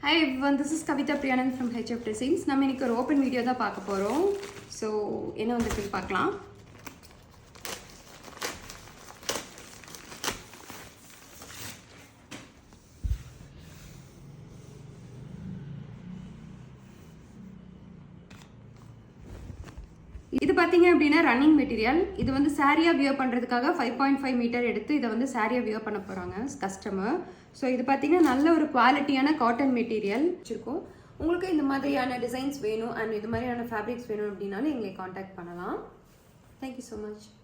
Hi everyone, this is Kavita Priyanand from HF Designs. நம்ம இன்னைக்கு ஒரு ஓப்பன் வீடியோ தான் பார்க்க போகிறோம். ஸோ என்ன வந்துருக்கு பார்க்கலாம். இது பார்த்தீங்க அப்படின்னா ரன்னிங் மெட்டீரியல். இது வந்து சாரியாக வியர் பண்ணுறதுக்காக 5.5 மீட்டர் எடுத்து இதை வந்து சாரியாக வியர் பண்ண போகிறாங்க கஸ்டமர். ஸோ இது பார்த்தீங்கன்னா நல்ல ஒரு குவாலிட்டியான காட்டன் மெட்டீரியல் வச்சுருக்கோம். உங்களுக்கு இந்த மாதிரியான டிசைன்ஸ் வேணும் அண்ட் இது மாதிரியான ஃபேப்ரிக்ஸ் வேணும் அப்படின்னாலும் எங்களை காண்டாக்ட் பண்ணலாம். Thank you so much.